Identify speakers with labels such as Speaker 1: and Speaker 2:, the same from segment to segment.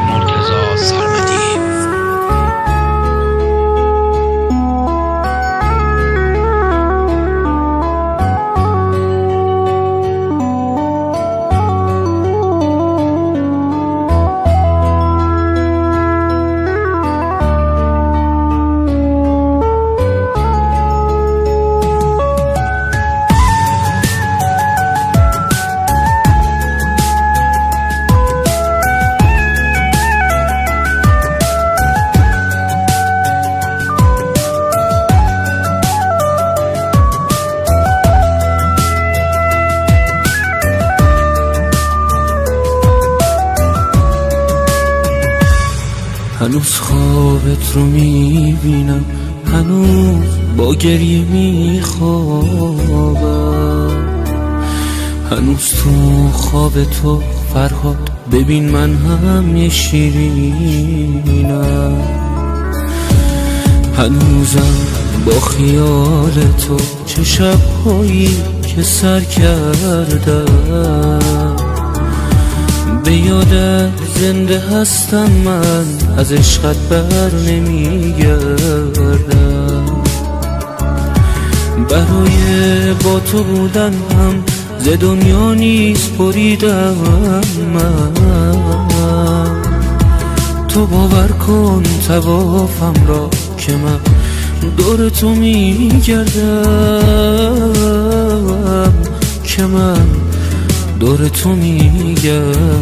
Speaker 1: مرتضی سرمدی.
Speaker 2: هنوز خوابت رو میبینم، هنوز با گریه میخوابم، هنوز تو خواب تو فرهاد ببین من هم یه شیرینم، هنوزم با خیال تو چه شبهایی که سر کردم، به یادت زنده هستم من، از عشقت بر نمیگردم، برای با تو بودن هم ز دنیا نیز بریدم من، تو باور کن طوافم را که من دور تو میگردم، که من دور تو میگردم.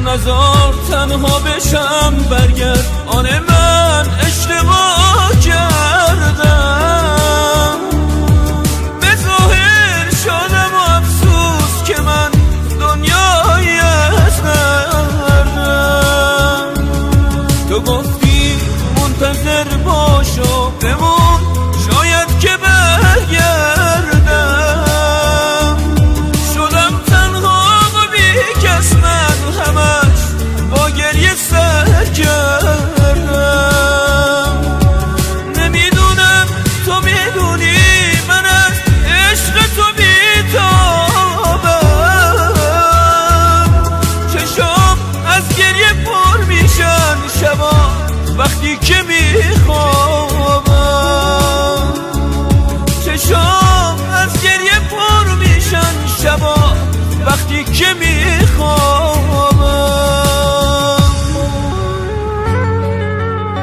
Speaker 2: نذار تنها بشم، برگرد آن من اشتباه کردم، به ظاهر شدم و افسوس که من دنیایی از نردم، تو گفتی منتظر باش و بمون شاید که برگردم، شدم تنها و بی کس من همش با گریه سر کردم، نمیدونم تو میدونی من از عشق تو بیتابم، چشام از گریه پر میشن شبا وقتی که میخوابم، چشام از گریه پر میشن شبا وقتی که میخوابم.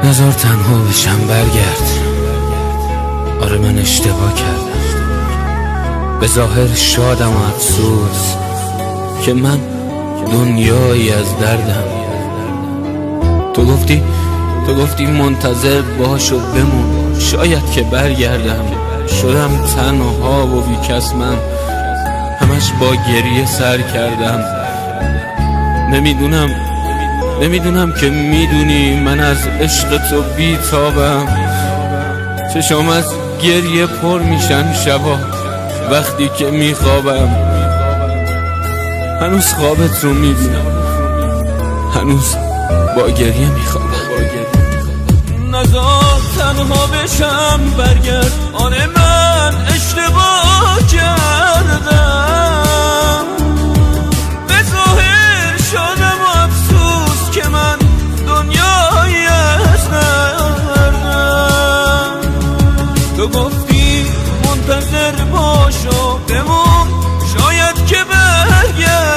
Speaker 2: نذار تنها بشم، برگرد آره من اشتباه کردم، به ظاهر شادم و افسوس که من دنیایی از دردم، تو گفتی منتظر باش و بمون شاید که برگردم، شدم تنها و بی کس من همش با گریه سر کردم، نمیدونم که میدونی من از عشق تو بیتابم، چشام از گریه پر میشن شبا وقتی که میخوابم، هنوز خوابت رو میبینم، هنوز با گریه میخوابم. نذار تنها بشم، برگرد آن من اشتباه کردم، به ظاهر شدم و افسوس که من دنیایی از نردم، تو گفتی منتظر باش و بمون شاید که برگردم،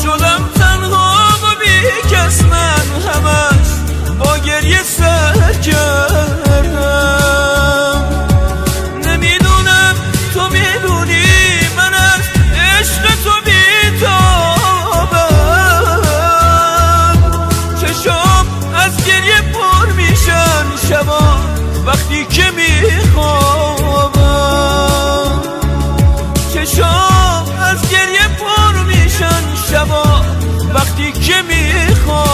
Speaker 2: شدم تنها و بی کس من همش با گریه سر کردم، وقتی که میخوام